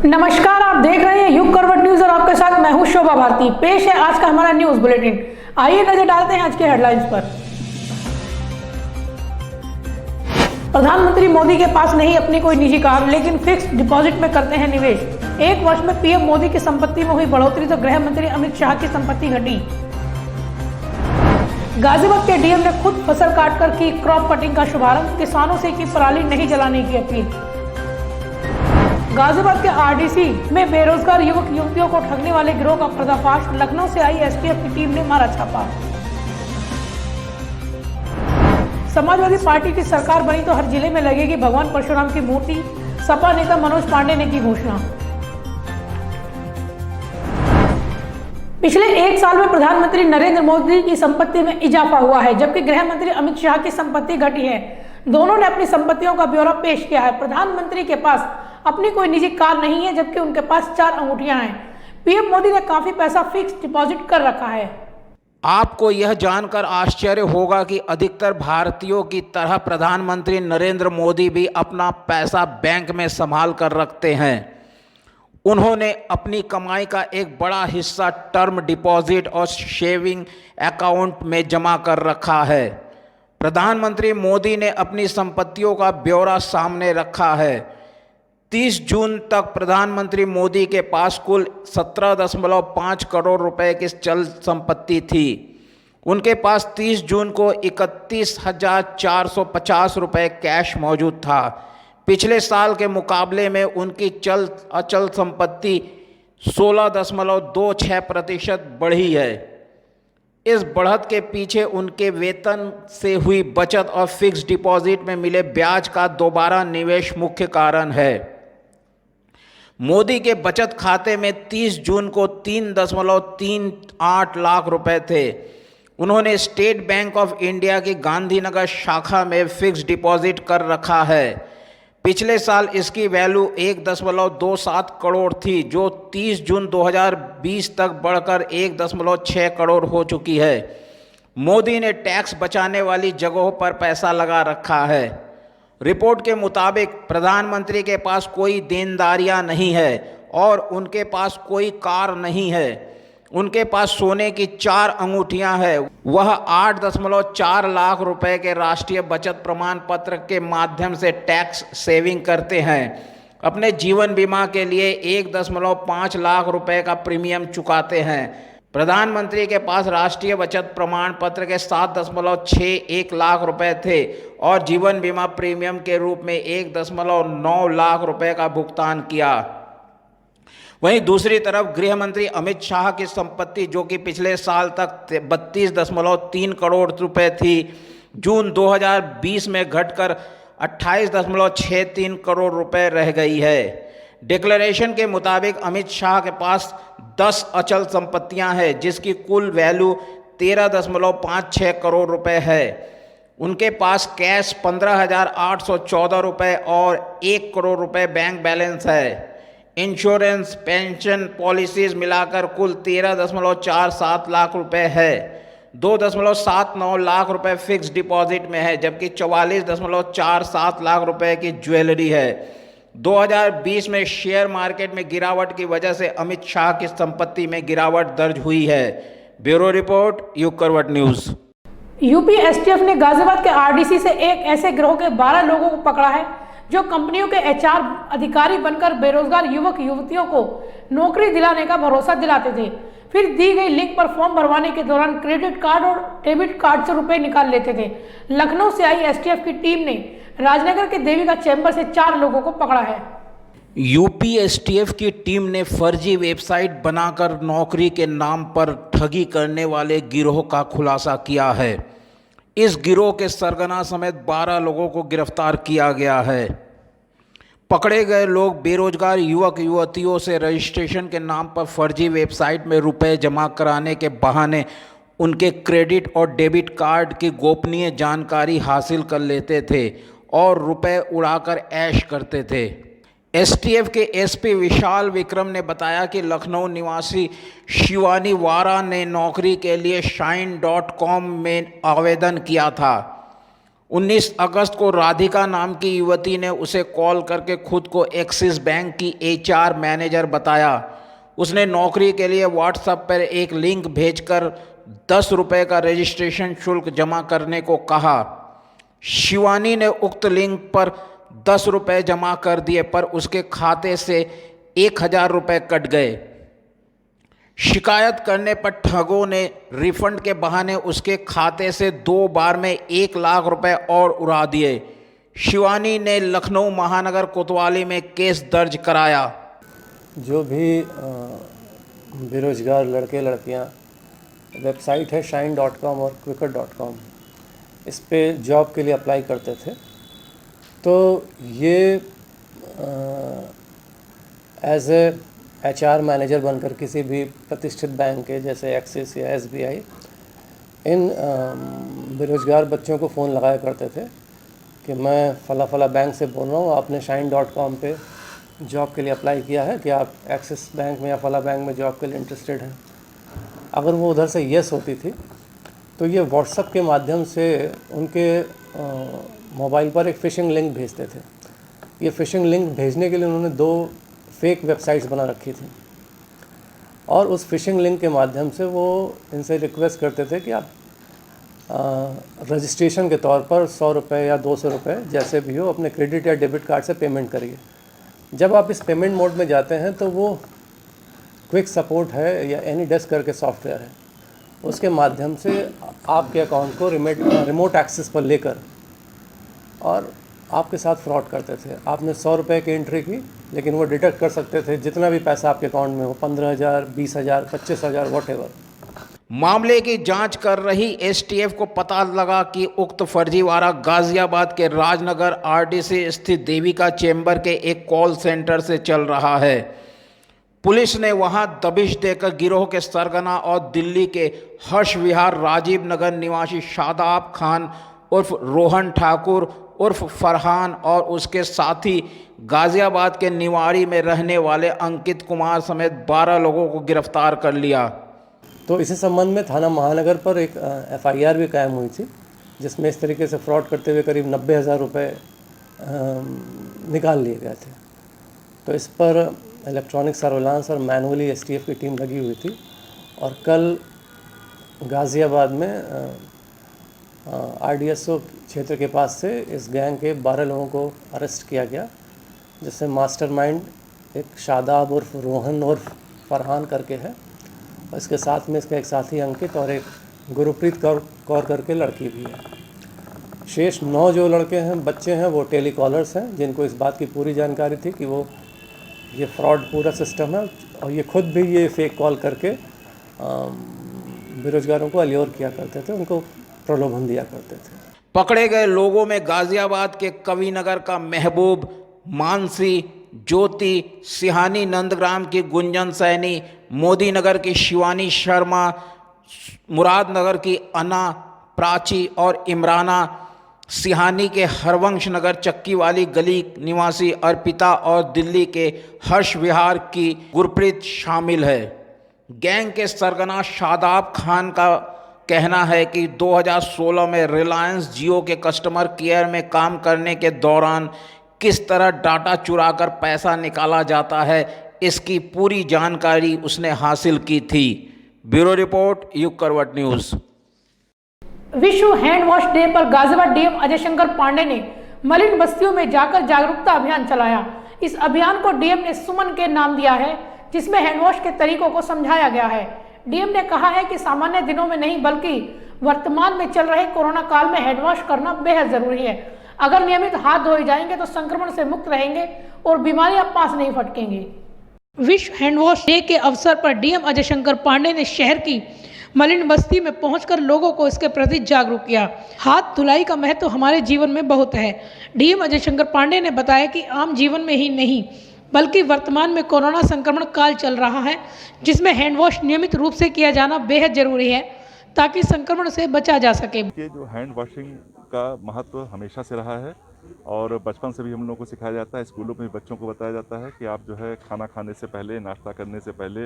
नमस्कार, आप देख रहे हैं युग करवट न्यूज और आपके साथ मैं हूं शोभा भारती। पेश है आज का हमारा न्यूज बुलेटिन। आइए नजर डालते हैं आज के हेडलाइंस पर। प्रधानमंत्री मोदी के पास नहीं अपनी कोई निजी कार, लेकिन फिक्स्ड डिपॉजिट में करते हैं निवेश। एक वर्ष में पीएम मोदी की संपत्ति में हुई बढ़ोतरी तो गृह मंत्री अमित शाह की संपत्ति घटी। गाजियाबाद के डीएम ने खुद फसल काटकर की क्रॉप कटिंग का शुभारंभ, किसानों से की पराली नहीं जलाने की अपील। गाजियाबाद के आरडीसी में बेरोजगार युवक युवतियों को ठगने वाले गिरोह का पर्दाफाश, लखनऊ से आई एसटीएफ की टीम ने मारा छापा। समाजवादी पार्टी की सरकार बनी तो हर जिले में लगेगी भगवान परशुराम की मूर्ति, सपा नेता मनोज पांडे ने की घोषणा। पिछले एक साल में प्रधानमंत्री नरेंद्र मोदी की संपत्ति में इजाफा हुआ है, जबकि गृह मंत्री अमित शाह की संपत्ति घटी है। दोनों ने अपनी संपत्तियों का ब्यौरा पेश किया है। प्रधानमंत्री के पास अपनी कोई निजी कार नहीं है, जबकि उनके पास 4 अंगूठियां हैं। पीएम मोदी ने काफी पैसा फिक्स डिपॉजिट कर रखा है। आपको यह जानकर आश्चर्य होगा कि अधिकतर भारतीयों की तरह प्रधानमंत्री नरेंद्र मोदी भी अपना पैसा बैंक में संभाल कर रखते हैं। उन्होंने अपनी कमाई का एक बड़ा हिस्सा टर्म डिपॉजिट और सेविंग अकाउंट में जमा कर रखा है। प्रधानमंत्री मोदी ने अपनी संपत्तियों का ब्यौरा सामने रखा है। 30 जून तक प्रधानमंत्री मोदी के पास कुल 17.5 करोड़ रुपए की चल संपत्ति थी। उनके पास 30 जून को 31,450 रुपए कैश मौजूद था। पिछले साल के मुकाबले में उनकी अचल संपत्ति 16.26% बढ़ी है। इस बढ़त के पीछे उनके वेतन से हुई बचत और फिक्स्ड डिपॉजिट में मिले ब्याज का दोबारा निवेश मुख्य कारण है। मोदी के बचत खाते में 30 जून को 3.38 लाख रुपए थे। उन्होंने स्टेट बैंक ऑफ इंडिया की गांधीनगर शाखा में फिक्स्ड डिपॉजिट कर रखा है। पिछले साल इसकी वैल्यू 1.27 करोड़ थी, जो 30 जून 2020 तक बढ़कर 1.6 करोड़ हो चुकी है। मोदी ने टैक्स बचाने वाली जगहों पर पैसा लगा रखा है। रिपोर्ट के मुताबिक प्रधानमंत्री के पास कोई देनदारियां नहीं है और उनके पास कोई कार नहीं है। उनके पास सोने की 4 अंगूठियां हैं। वह 8.4 लाख रुपए के राष्ट्रीय बचत प्रमाण पत्र के माध्यम से टैक्स सेविंग करते हैं। अपने जीवन बीमा के लिए 1.5 लाख रुपए का प्रीमियम चुकाते हैं। प्रधानमंत्री के पास राष्ट्रीय बचत प्रमाण पत्र के 7.61 लाख रुपए थे और जीवन बीमा प्रीमियम के रूप में 1.9 लाख रुपए का भुगतान किया। वहीं दूसरी तरफ गृह मंत्री अमित शाह की संपत्ति, जो कि पिछले साल तक 32.3 करोड़ रुपए थी, जून 2020 में घटकर 28.63 करोड़ रुपए रह गई है। डिक्लेरेशन के मुताबिक अमित शाह के पास 10 अचल संपत्तियां हैं, जिसकी कुल वैल्यू 13.56 करोड़ रुपए है। उनके पास कैश 15,814 रुपए और 1 करोड़ रुपए बैंक बैलेंस है। इंश्योरेंस, पेंशन पॉलिसीज मिलाकर कुल 13.47 लाख रुपए है। 2.79 लाख रुपए फिक्स डिपॉजिट में है, जबकि 44.47 लाख रुपए की ज्वेलरी है। 2020 में शेयर मार्केट में गिरावट की वजह से अमित शाह की संपत्ति में गिरावट दर्ज हुई है। ब्यूरो रिपोर्ट, युग करवट न्यूज। यूपी एसटीएफ ने गाजियाबाद के आरडीसी से एक ऐसे गिरोह के 12 लोगों को पकड़ा है, जो कंपनियों के एचआर अधिकारी बनकर बेरोजगार युवक युवतियों को नौकरी दिलाने का भरोसा दिलाते थे। फिर दी गई लिंक पर फॉर्म भरवाने के दौरान क्रेडिट कार्ड और डेबिट कार्ड से रुपए निकाल लेते थे। लखनऊ से आई एसटीएफ की टीम ने राजनगर के देविका चैम्बर से 4 लोगों को पकड़ा है। यूपी एसटीएफ की टीम ने फर्जी वेबसाइट बनाकर नौकरी के नाम पर ठगी करने वाले गिरोह का खुलासा किया है। इस गिरोह के सरगना समेत 12 लोगों को गिरफ्तार किया गया है। पकड़े गए लोग बेरोजगार युवक युवतियों से रजिस्ट्रेशन के नाम पर फर्जी वेबसाइट में रुपए जमा कराने के बहाने उनके क्रेडिट और डेबिट कार्ड की गोपनीय जानकारी हासिल कर लेते थे और रुपए उड़ाकर ऐश करते थे। एसटीएफ के एसपी विशाल विक्रम ने बताया कि लखनऊ निवासी शिवानी वारा ने नौकरी के लिए shine.com में आवेदन किया था। 19 अगस्त को राधिका नाम की युवती ने उसे कॉल करके खुद को एक्सिस बैंक की एचआर मैनेजर बताया। उसने नौकरी के लिए व्हाट्सएप पर एक लिंक भेजकर 10 रुपये का रजिस्ट्रेशन शुल्क जमा करने को कहा। शिवानी ने उक्त लिंक पर 10 रुपये जमा कर दिए, पर उसके खाते से 1000 रुपये कट गए। शिकायत करने पर ठगों ने रिफंड के बहाने उसके खाते से 2 बार में 1 लाख रुपए और उड़ा दिए। शिवानी ने लखनऊ महानगर कोतवाली में केस दर्ज कराया। जो भी बेरोजगार लड़के लड़कियां, वेबसाइट है shine.com और quikr.com, इस पे जॉब के लिए अप्लाई करते थे, तो ये एज ए HR मैनेजर बनकर किसी भी प्रतिष्ठित बैंक के जैसे एक्सिस या SBI इन बेरोजगार बच्चों को फ़ोन लगाया करते थे कि मैं फला बैंक से बोल रहा हूँ, आपने shine.com पे जॉब के लिए अप्लाई किया है कि आप एक्सिस बैंक में या फला बैंक में जॉब के लिए इंटरेस्टेड हैं। अगर वो उधर से येस होती थी तो ये व्हाट्सएप के माध्यम से उनके मोबाइल पर एक फ़िशिंग लिंक भेजते थे। ये फ़िशिंग लिंक भेजने के लिए उन्होंने 2 फेक वेबसाइट्स बना रखी थी और उस फ़िशिंग लिंक के माध्यम से वो इनसे रिक्वेस्ट करते थे कि आप रजिस्ट्रेशन के तौर पर 100 रुपये या 200 रुपये जैसे भी हो अपने क्रेडिट या डेबिट कार्ड से पेमेंट करिए। जब आप इस पेमेंट मोड में जाते हैं तो वो क्विक सपोर्ट है या एनी डेस्क करके सॉफ्टवेयर है, उसके माध्यम से आपके अकाउंट को रिमोट एक्सेस पर लेकर और आपके साथ फ्रॉड करते थे। आपने 100 रुपये की एंट्री की, लेकिन वो डिटेक्ट कर सकते थे जितना भी पैसा आपके अकाउंट में हो, 15,000, 20,000, 25,000, वॉटएवर। मामले की जांच कर रही एसटीएफ को पता लगा कि उक्त फर्जीवाड़ा गाजियाबाद के राजनगर आरडीसी स्थित देविका चेंबर के एक कॉल सेंटर से चल रहा है। पुलिस ने वहां दबिश देकर गिरोह के सरगना और दिल्ली के हर्ष विहार राजीव नगर निवासी शादाब खान उर्फ रोहन ठाकुर उर्फ फरहान और उसके साथी गाजियाबाद के निवाड़ी में रहने वाले अंकित कुमार समेत 12 लोगों को गिरफ्तार कर लिया। तो इसी संबंध में थाना महानगर पर एक FIR भी कायम हुई थी, जिसमें इस तरीके से फ्रॉड करते हुए करीब 90,000 रुपये निकाल लिए गए थे। तो इस पर इलेक्ट्रॉनिक सर्विलांस और मैनुअली STF की टीम लगी हुई थी और कल गाज़ियाबाद में RDSO क्षेत्र के पास से इस गैंग के 12 लोगों को अरेस्ट किया गया, जिससे मास्टरमाइंड एक शादाब उर्फ रोहन उर्फ फरहान करके है और इसके साथ में इसका एक साथी अंकित और एक गुरप्रीत कौर करके लड़की भी है। शेष 9 जो लड़के हैं, बच्चे हैं, वो टेलीकॉलर्स हैं, जिनको इस बात की पूरी जानकारी थी कि वो ये फ्रॉड पूरा सिस्टम है और ये खुद भी ये फेक कॉल करके बेरोजगारों को अल्योर किया करते थे, उनको प्रलोभन दिया करते थे। पकड़े गए लोगों में गाजियाबाद के कविनगर का महबूब, मानसी, ज्योति, सिहानी नंदग्राम की गुंजन सैनी, मोदी नगर की शिवानी शर्मा, मुरादनगर की अना, प्राची और इमराना, सिहानी के हरवंश नगर चक्की वाली गली निवासी अर्पिता और दिल्ली के हर्ष विहार की गुरप्रीत शामिल है। गैंग के सरगना शादाब खान का कहना है कि 2016 में रिलायंस जियो के कस्टमर केयर में काम करने के दौरान किस तरह डाटा चुराकर पैसा निकाला जाता है, इसकी पूरी जानकारी उसने हासिल की थी। ब्यूरो रिपोर्ट, युग करवट न्यूज़। विश्व हैंड वॉश डे पर गाजियाबाद डीएम अजय शंकर पांडे ने मलिन बस्तियों में जाकर जागरूकता अभियान चलाया। इस अभियान को डीएम ने सुमन के नाम दिया है, जिसमें हैंड वॉश के तरीकों को समझाया गया है। डीएम ने कहा है कि सामान्य दिनों में नहीं बल्कि वर्तमान में चल रहे कोरोना काल में हैंड वॉश करना बेहद जरूरी है। अगर नियमित हाथ धोए जाएंगे तो संक्रमण से मुक्त रहेंगे और बीमारियां पास नहीं फटकेंगी। विश्व हैंड वॉश डे के अवसर पर डीएम अजय शंकर पांडे ने शहर की मलिन बस्ती में पहुंचकर लोगों को इसके प्रति जागरूक किया। हाथ धुलाई का महत्व हमारे जीवन में बहुत है। डीएम अजय शंकर पांडे ने बताया कि आम जीवन में ही नहीं बल्कि वर्तमान में कोरोना संक्रमण काल चल रहा है, जिसमें हैंड वॉश नियमित रूप से किया जाना बेहद जरूरी है ताकि संक्रमण से बचा जा सके। ये जो हैंड वॉशिंग का महत्व हमेशा से रहा है और बचपन से भी हम लोगों को सिखाया जाता है, स्कूलों में भी बच्चों को बताया जाता है कि आप जो है खाना खाने से पहले, नाश्ता करने से पहले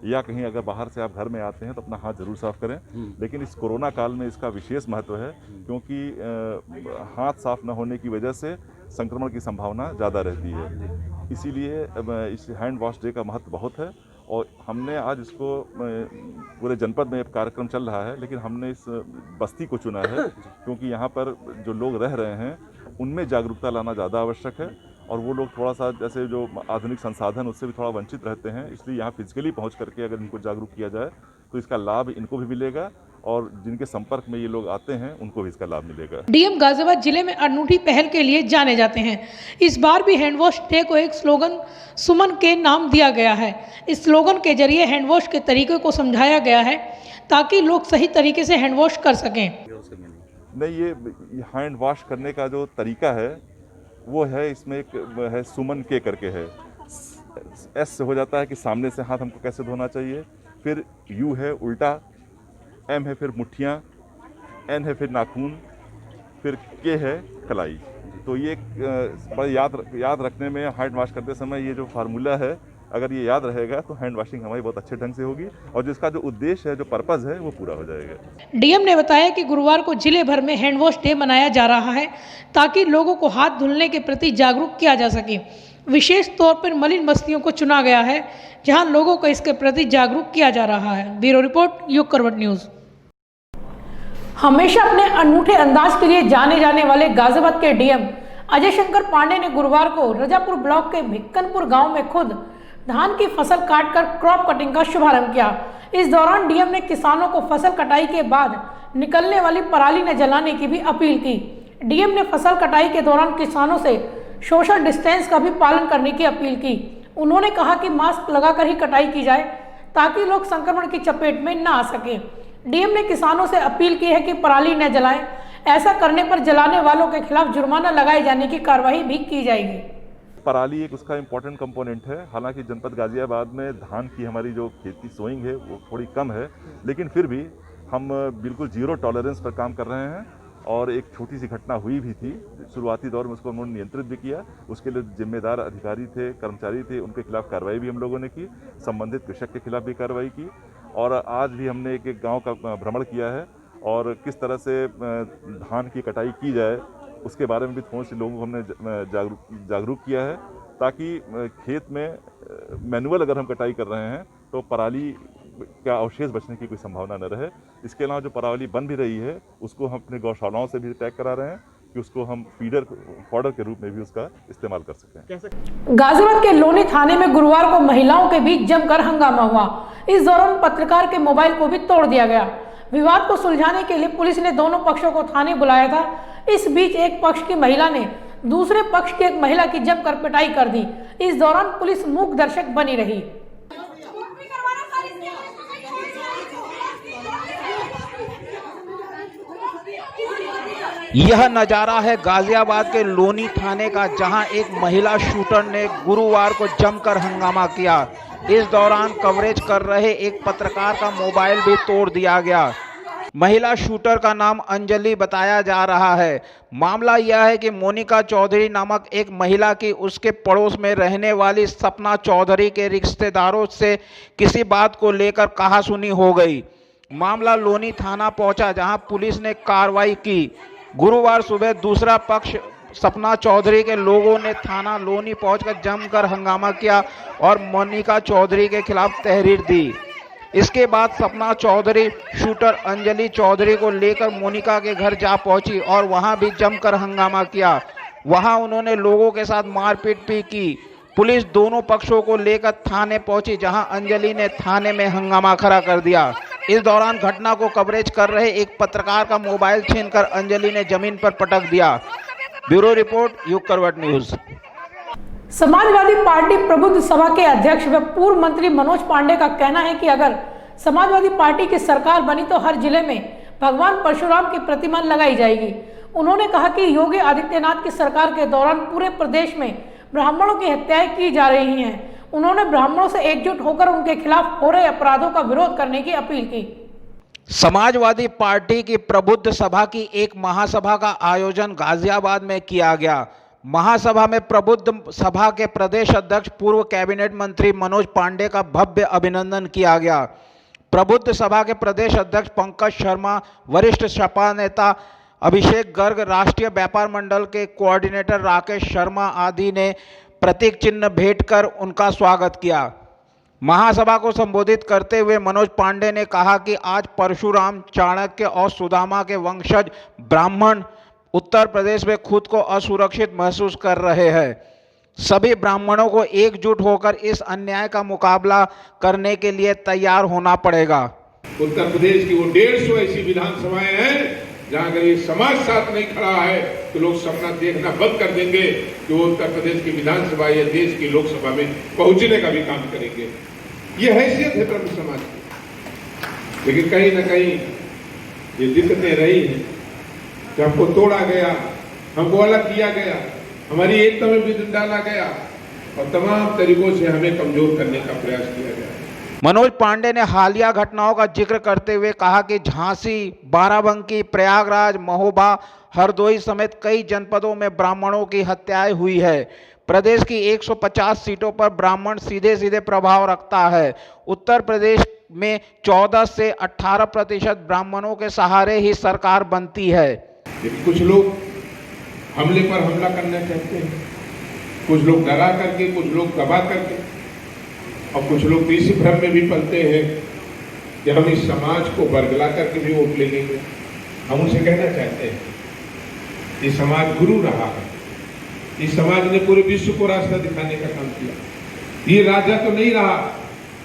या कहीं अगर बाहर से आप घर में आते हैं तो अपना हाथ जरूर साफ करें। लेकिन इस कोरोना काल में इसका विशेष महत्व है, क्योंकि हाथ साफ न होने की वजह से संक्रमण की संभावना ज़्यादा रहती है। इसीलिए इस हैंड वॉश डे का महत्व बहुत है और हमने आज इसको पूरे जनपद में एक कार्यक्रम चल रहा है, लेकिन हमने इस बस्ती को चुना है क्योंकि यहाँ पर जो लोग रह रहे हैं उनमें जागरूकता लाना ज़्यादा आवश्यक है और वो लोग थोड़ा सा जैसे जो आधुनिक संसाधन उससे भी थोड़ा वंचित रहते हैं। इसलिए यहाँ फिजिकली पहुँच करके अगर इनको जागरूक किया जाए तो इसका लाभ इनको भी मिलेगा और जिनके संपर्क में ये लोग आते हैं उनको भी इसका लाभ मिलेगा। डीएम गाजियाबाद जिले में अनूठी पहल के लिए जाने जाते हैं। इस बार भी हैंड वॉश डे को एक स्लोगन सुमन के नाम दिया गया है। इस स्लोगन के जरिए हैंड वॉश के तरीके को समझाया गया है ताकि लोग सही तरीके से हैंड वॉश कर सकें। नहीं, ये हैंड वॉश करने का जो तरीका है वो है, इसमें एक है सुमन के करके है। एस से हो जाता है कि सामने से हाथ हमको कैसे धोना चाहिए, फिर यू है उल्टा, एम है फिर मुट्ठियाँ, एन है फिर नाखून, फिर के है कलाई। तो ये बड़ा याद रखने में हैंड वॉश करते समय ये जो फार्मूला है अगर ये याद रहेगा तो हैंड वॉशिंग हमारी बहुत अच्छे ढंग से होगी और जिसका जो उद्देश्य है, जो पर्पज़ है, वो पूरा हो जाएगा। डीएम ने बताया कि गुरुवार को जिले भर में हैंड वॉश डे मनाया जा रहा है ताकि लोगों को हाथ धुलने के प्रति जागरूक किया जा सके। विशेष तौर पर मलिन बस्तियों को चुना गया है जहां लोगों को इसके प्रति जागरूक किया जा रहा है। ब्यूरो रिपोर्ट, युग करवट न्यूज़। हमेशा अपने अनूठे अंदाज के लिए जाने जाने वाले गाजियाबाद के डीएम अजय शंकर पांडे ने गुरुवार को रजापुर ब्लॉक के भिक्कनपुर गांव में खुद धान की फसल काटकर क्रॉप कटिंग का शुभारंभ किया। इस दौरान डीएम ने किसानों को फसल कटाई के बाद निकलने वाली पराली न जलाने की भी अपील की। डीएम ने फसल कटाई के दौरान किसानों से सोशल डिस्टेंस का भी पालन करने की अपील की। उन्होंने कहा कि मास्क लगाकर ही कटाई की जाए ताकि लोग संक्रमण की चपेट में न आ सके। डीएम ने किसानों से अपील की है कि पराली न जलाएं, ऐसा करने पर जलाने वालों के खिलाफ जुर्माना लगाए जाने की कार्रवाई भी की जाएगी। पराली एक उसका इम्पोर्टेंट कंपोनेंट है। हालांकि जनपद गाजियाबाद में धान की हमारी जो खेती सोइंग है वो थोड़ी कम है, लेकिन फिर भी हम बिल्कुल जीरो टॉलरेंस पर काम कर रहे हैं और एक छोटी सी घटना हुई भी थी शुरुआती दौर में, उसको उन्होंने नियंत्रित भी किया। उसके लिए जिम्मेदार अधिकारी थे, कर्मचारी थे, उनके खिलाफ कार्रवाई भी हम लोगों ने की। संबंधित कृषक के खिलाफ भी कार्रवाई की और आज भी हमने एक गाँव का भ्रमण किया है और किस तरह से धान की कटाई की जाए उसके बारे में भी थोड़ी सी लोगों को हमने जागरूक किया है ताकि खेत में मैनुअल अगर हम कटाई कर रहे हैं तो पराली का अवशेष बचने की कोई संभावना न रहे। इसके अलावा जो पराली बन भी रही है उसको हम अपने गौशालाओं से भी टैग करा रहे हैं कि उसको हम फॉडर के रूप में भी उसका इस्तेमाल कर सकें। गाजियाबाद के लोनी थाने में गुरुवार को महिलाओं के बीच जमकर हंगामा हुआ। इस दौरान पत्रकार के मोबाइल को भी तोड़ दिया गया। विवाद को सुलझाने के लिए पुलिस ने दोनों पक्षों को थाने बुलाया था। इस बीच एक पक्ष की महिला ने दूसरे पक्ष की एक महिला की जमकर पिटाई कर दी। इस दौरान पुलिस मूक दर्शक बनी रही। यह नजारा है गाजियाबाद के लोनी थाने का, जहां एक महिला शूटर ने गुरुवार को जमकर हंगामा किया। इस दौरान कवरेज कर रहे एक पत्रकार का मोबाइल भी तोड़ दिया गया। महिला शूटर का नाम अंजलि बताया जा रहा है। मामला यह है कि मोनिका चौधरी नामक एक महिला की उसके पड़ोस में रहने वाली सपना चौधरी के रिश्तेदारों से किसी बात को लेकर कहासुनी हो गई। मामला लोनी थाना पहुंचा, जहां पुलिस ने कार्रवाई की। गुरुवार सुबह दूसरा पक्ष सपना चौधरी के लोगों ने थाना लोनी पहुंचकर जमकर हंगामा किया और मोनिका चौधरी के खिलाफ तहरीर दी। इसके बाद सपना चौधरी शूटर अंजलि चौधरी को लेकर मोनिका के घर जा पहुंची और वहां भी जमकर हंगामा किया। वहां उन्होंने लोगों के साथ मारपीट भी की। पुलिस दोनों पक्षों को लेकर थाने पहुंची, जहां अंजलि ने थाने में हंगामा खड़ा कर दिया। इस दौरान घटना को कवरेज कर रहे एक पत्रकार का मोबाइल छीनकर अंजलि ने जमीन पर पटक दिया। ब्यूरो रिपोर्ट, युग करवट न्यूज। समाजवादी पार्टी प्रबुद्ध सभा के अध्यक्ष व पूर्व मंत्री मनोज पांडे का कहना है कि अगर समाजवादी पार्टी की सरकार बनी तो हर जिले में भगवान परशुराम की प्रतिमा लगाई जाएगी। उन्होंने कहा कि योगी आदित्यनाथ की सरकार के दौरान पूरे प्रदेश में ब्राह्मणों की हत्याएं की जा रही हैं। उन्होंने ब्राह्मणों से एकजुट होकर उनके खिलाफ हो रहे अपराधों का विरोध करने की अपील की। समाजवादी पार्टी की प्रबुद्ध सभा की एक महासभा का आयोजन गाजियाबाद में किया गया। महासभा में प्रबुद्ध सभा के प्रदेश अध्यक्ष पूर्व कैबिनेट मंत्री मनोज पांडे का भव्य अभिनंदन किया गया। प्रबुद्ध सभा के प्रदेश अध्यक्ष पंकज शर्मा, वरिष्ठ सपा नेता अभिषेक गर्ग, राष्ट्रीय व्यापार मंडल के कोऑर्डिनेटर राकेश शर्मा आदि ने प्रतीक चिन्ह भेंट कर उनका स्वागत किया। महासभा को संबोधित करते हुए मनोज पांडे ने कहा कि आज परशुराम, चाणक्य और सुदामा के वंशज ब्राह्मण उत्तर प्रदेश में खुद को असुरक्षित महसूस कर रहे हैं। सभी ब्राह्मणों को एकजुट होकर इस अन्याय का मुकाबला करने के लिए तैयार होना पड़ेगा। उत्तर प्रदेश की वो 150 ऐसी विधानसभाएं हैं जहां अगर ये समाज साथ नहीं खड़ा है तो लोग सपना देखना बंद कर देंगे कि वो उत्तर प्रदेश की विधानसभा या देश की लोकसभा में पहुंचने का भी काम करेंगे। ये हैसियत है ब्रह्म समाज की। लेकिन कहीं ना कहीं ये दिक्कतें रही हैं कि हमको तोड़ा गया, हमको अलग किया गया, हमारी एकता में विघ्न डाला गया और तमाम तरीकों से हमें कमजोर करने का प्रयास किया गया। मनोज पांडे ने हालिया घटनाओं का जिक्र करते हुए कहा कि झांसी, बाराबंकी, प्रयागराज, महोबा, हरदोई समेत कई जनपदों में ब्राह्मणों की हत्याएं हुई है। प्रदेश की 150 सीटों पर ब्राह्मण सीधे सीधे प्रभाव रखता है। उत्तर प्रदेश में 14 से 18% ब्राह्मणों के सहारे ही सरकार बनती है। लेकिन कुछ लोग हमले पर हमला करना चाहते हैं, कुछ लोग डरा करके, कुछ लोग दबा करके, और कुछ लोग इसी भ्रम में भी पलते हैं कि हम इस समाज को बरगला करके भी वोट ले लेंगे। हम उनसे कहना चाहते हैं, ये समाज गुरु रहा है, इस समाज ने पूरे विश्व को रास्ता दिखाने का काम किया। ये राजा तो नहीं रहा,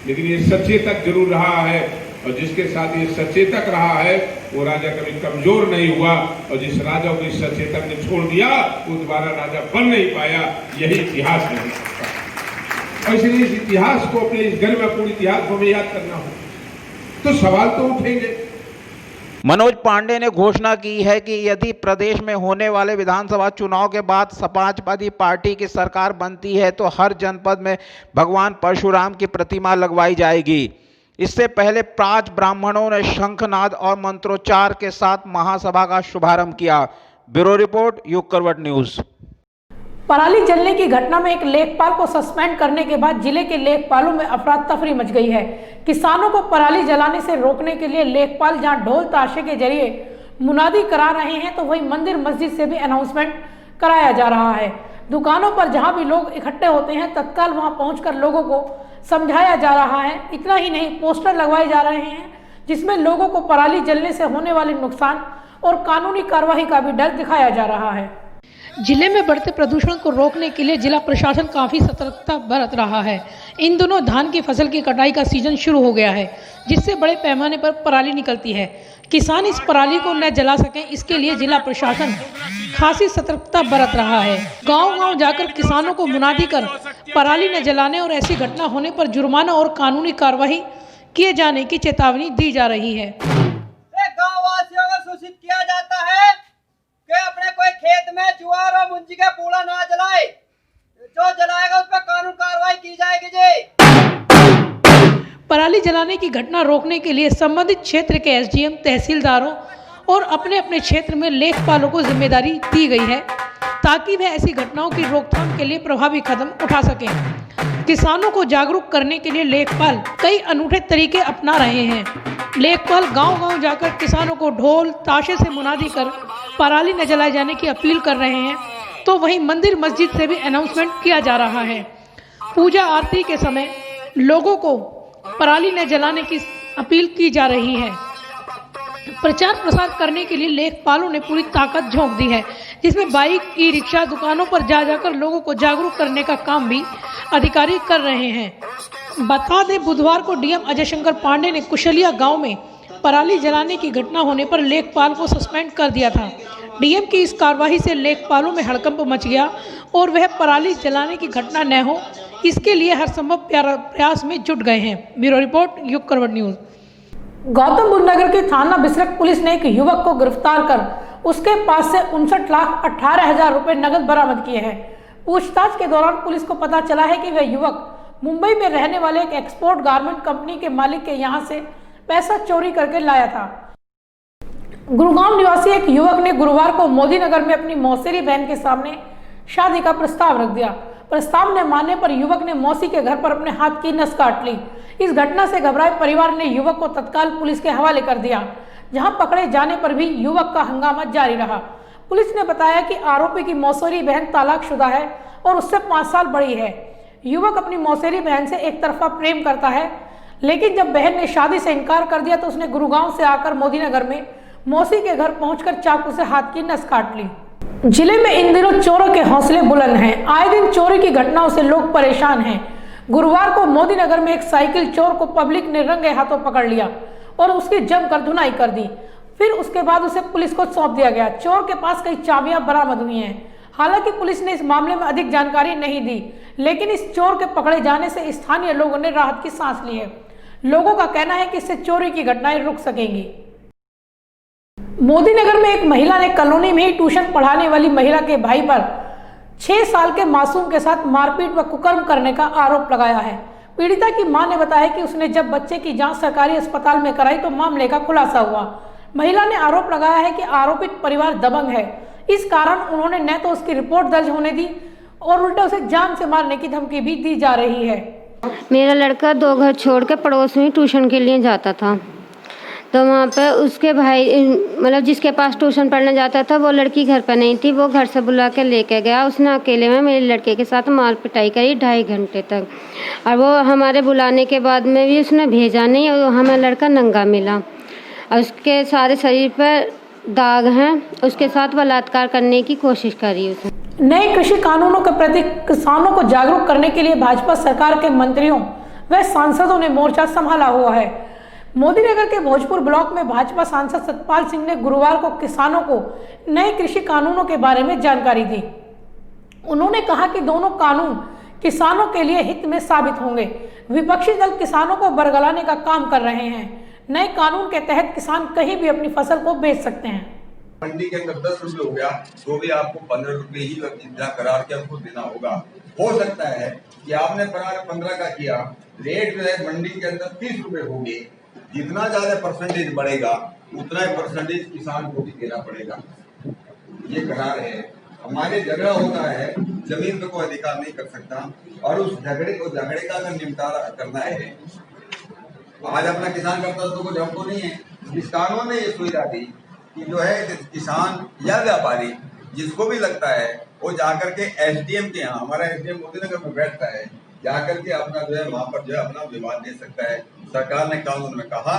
लेकिन ये सचेतक जरूर रहा है, और जिसके साथ ये सचेतक रहा है वो राजा कभी कमजोर नहीं हुआ, और जिस राजा को इस सचेतक ने छोड़ दिया वो दोबारा राजा बन नहीं पाया। यही इतिहास नहीं सकता। और इसलिए इस इतिहास को, अपने इस गरिमापूर्ण इतिहास को हमें याद करना हो तो सवाल तो उठेंगे। मनोज पांडे ने घोषणा की है कि यदि प्रदेश में होने वाले विधानसभा चुनाव के बाद समाजवादी पार्टी की सरकार बनती है तो हर जनपद में भगवान परशुराम की प्रतिमा लगवाई जाएगी। इससे पहले 5 ब्राह्मणों ने शंखनाद और मंत्रोच्चार के साथ महासभा का शुभारंभ किया। ब्यूरो रिपोर्ट, युग करवट न्यूज। पराली जलने की घटना में एक लेखपाल को सस्पेंड करने के बाद जिले के लेखपालों में अफरा तफरी मच गई है। किसानों को पराली जलाने से रोकने के लिए लेखपाल जहां ढोल ताशे के जरिए मुनादी करा रहे हैं तो वहीं मंदिर मस्जिद से भी अनाउंसमेंट कराया जा रहा है। दुकानों पर जहां भी लोग इकट्ठे होते हैं तत्काल वहां पहुंचकर लोगों को समझाया जा रहा है। इतना ही नहीं, पोस्टर लगवाए जा रहे हैं जिसमें लोगों को पराली जलने से होने वाले नुकसान और कानूनी कार्रवाई का भी डर दिखाया जा रहा है। जिले में बढ़ते प्रदूषण को रोकने के लिए जिला प्रशासन काफी सतर्कता बरत रहा है। इन दिनों धान की फसल की कटाई का सीजन शुरू हो गया है, जिससे बड़े पैमाने पर पराली निकलती है। किसान इस पराली को न जला सकें, इसके लिए जिला प्रशासन खासी सतर्कता बरत रहा है। गांव-गांव जाकर किसानों को मुनादी कर पराली न जलाने और ऐसी घटना होने पर जुर्माना और कानूनी कार्रवाई किए जाने की चेतावनी दी जा रही है। गाँव वासियों को सूचित किया जाता है कि अपने कोई खेत में ज्वार और मुंजी का पूड़ा ना जलाए, जो जलाएगा उस पर कानून कार्रवाई की जाएगी जी। पराली जलाने की घटना रोकने के लिए संबंधित क्षेत्र के एसडीएम, तहसीलदारों और अपने अपने क्षेत्र में लेखपालों को जिम्मेदारी दी गई है ताकि वे ऐसी घटनाओं की रोकथाम के लिए प्रभावी कदम उठा सकें। किसानों को जागरूक करने के लिए लेखपाल कई अनूठे तरीके अपना रहे हैं। लेखपाल गांव-गांव जाकर किसानों को ढोल ताशे से मुनादी कर पराली न जलाए जाने की अपील कर रहे हैं, तो वहीं मंदिर मस्जिद से भी अनाउंसमेंट किया जा रहा है। पूजा आरती के समय लोगों को पराली न जलाने की अपील की जा रही है। प्रचार प्रसार करने के लिए लेखपालों ने पूरी ताकत झोंक दी है, जिसमें बाइक, ई रिक्शा, दुकानों पर जाकर लोगों को जागरूक करने का काम भी अधिकारी कर रहे हैं। बता दें, बुधवार को डीएम अजय शंकर पांडे ने कुशलिया गांव में पराली जलाने की घटना होने पर लेखपाल को सस्पेंड कर दिया था। डीएम की इस कार्रवाई से लेखपालों में हड़कंप मच गया और वह पराली जलाने की घटना न हो, इसके लिए हर संभव प्रयास में जुट गए हैं। ब्यूरो रिपोर्ट, युग करवट न्यूज। गौतम बुद्ध नगर की थाना बिसरक पुलिस ने एक युवक को गिरफ्तार कर उसके पास से 59,18,000 रुपए नकद बरामद किए हैं। पूछताछ के दौरान पुलिस को पता चला है कि वह युवक मुंबई में रहने वाले एक एक्सपोर्ट गारमेंट कंपनी के मालिक के यहां से पैसा चोरी करके लाया था। गुरुग्राम निवासी एक युवक ने गुरुवार को मोदी नगर में अपनी मौसेरी बहन के सामने शादी का प्रस्ताव रख दिया। प्रस्ताव ने मानने पर युवक ने मौसी के घर पर अपने हाथ की नस काट ली। इस घटना से घबराए परिवार ने युवक को तत्काल पुलिस के हवाले कर दिया, जहां पकड़े जाने पर भी युवक का हंगामा जारी रहा। पुलिस ने बताया कि आरोपी की मौसेरी बहन तलाकशुदा है और उससे 5 साल बड़ी है। युवक अपनी मौसेरी बहन से एक तरफा प्रेम करता है, लेकिन जब बहन ने शादी से इनकार कर दिया तो उसने गुरुगांव से आकर मोदीनगर में मौसी के घर पहुंचकर चाकू से हाथ की नस काट ली। जिले में इन दिनों चोरों के हौसले बुलंद हैं। आए दिन चोरी की घटनाओं से लोग परेशान हैं। गुरुवार को मोदीनगर में एक साइकिल चोर को पब्लिक ने रंगे हाथों पकड़ लिया और उसकी जमकर धुनाई कर दी। फिर उसके बाद उसे पुलिस को सौंप दिया गया। चोर के पास कई चाबियां बरामद हुई हैं। हालांकि पुलिस ने इस मामले में अधिक जानकारी नहीं दी, लेकिन इस चोर के पकड़े जाने से स्थानीय लोगों ने राहत की सांस ली है। लोगों का कहना है कि इससे चोरी की घटनाएं रुक सकेंगी। मोदीनगर में एक महिला ने कॉलोनी में ही ट्यूशन पढ़ाने वाली महिला के भाई पर 6 साल के मासूम के साथ मारपीट व कुकर्म करने का आरोप लगाया है। पीड़िता की मां ने बताया कि उसने जब बच्चे की जांच सरकारी अस्पताल में कराई तो मामले का खुलासा हुआ। महिला ने आरोप लगाया है कि आरोपित परिवार दबंग है। इस कारण उन्होंने न तो उसकी रिपोर्ट दर्ज होने दी और उल्टा उसे जान से मारने की धमकी भी दी जा रही है। मेरा लड़का 2 घर छोड़ के पड़ोस में ट्यूशन के लिए जाता था, तो वहाँ पे उसके भाई मतलब जिसके पास ट्यूशन पढ़ने जाता था वो लड़की घर पर नहीं थी। वो घर से बुला के लेके गया। उसने अकेले में मेरे लड़के के साथ मार पिटाई करी 2.5 घंटे तक, और वो हमारे बुलाने के बाद में भी उसने भेजा नहीं और हमें लड़का नंगा मिला और उसके सारे शरीर पर दाग हैं। उसके साथ बलात्कार करने की कोशिश करी उसने। नए कृषि कानूनों के प्रति किसानों को जागरूक करने के लिए भाजपा सरकार के मंत्रियों व सांसदों ने मोर्चा संभाला हुआ है। मोदीनगर के भोजपुर ब्लॉक में भाजपा सांसद सतपाल सिंह ने गुरुवार को किसानों को नए कृषि कानूनों के बारे में जानकारी दी। उन्होंने कहा कि दोनों कानून किसानों के लिए हित में साबित होंगे। विपक्षी दल किसानों को बरगलाने का काम कर रहे हैं। नए कानून के तहत किसान कहीं भी अपनी फसल को बेच सकते हैं। मंडी के अंदर 10 रुपए हो गया तो भी आपको 15 रुपए ही करार के आपको देना होगा। हो सकता है कि आपने करार 15 का किया, रेट जो है मंडी के अंदर 30 रुपए हो गए। जितना ज्यादा परसेंटेज बढ़ेगा उतना ही परसेंटेज किसान को भी देना पड़ेगा। ये करार है। हमारे झगड़ा होता है, जमीन पे कोई अधिकार नहीं कर सकता, और उस झगड़े का अगर निपटारा करना है, आज अपना किसान करता तो कुछ हमको नहीं है। इस कानून ने ये सुविधा दी कि जो है किसान या व्यापारी जिसको भी लगता है वो जाकर के एसडीएम के यहाँ, हमारा एसडीएम मोदीनगर में बैठता है, जाकर के अपना जो है वहां पर जो है अपना विवाद दे सकता है। सरकार ने कानून में कहा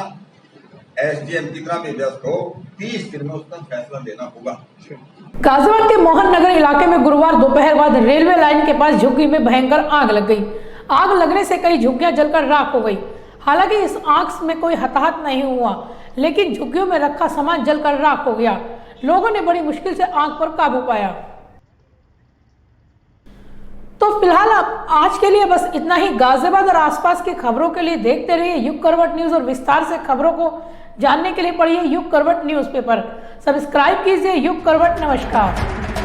एसडीएम कितना भी व्यस्त हो 30 दिन में उसका फैसला देना होगा। गाजियाबाद के मोहन नगर इलाके में गुरुवार दोपहर बाद रेलवे लाइन के पास झुग्गी में भयंकर आग लग गई। आग लगने से कई झुग्गियां जलकर राख हो गई। हालांकि इस आग में कोई हताहत नहीं हुआ, लेकिन झुग्गियों में रखा सामान जलकर राख हो गया। लोगों ने बड़ी मुश्किल से आग पर काबू पाया। तो फिलहाल आज के लिए बस इतना ही। गाजियाबाद और आसपास की खबरों के लिए देखते रहिए युग करवट न्यूज और विस्तार से खबरों को जानने के लिए पढ़िए युग करवट न्यूज़पेपर। सब्सक्राइब कीजिए युग करवट। नमस्कार।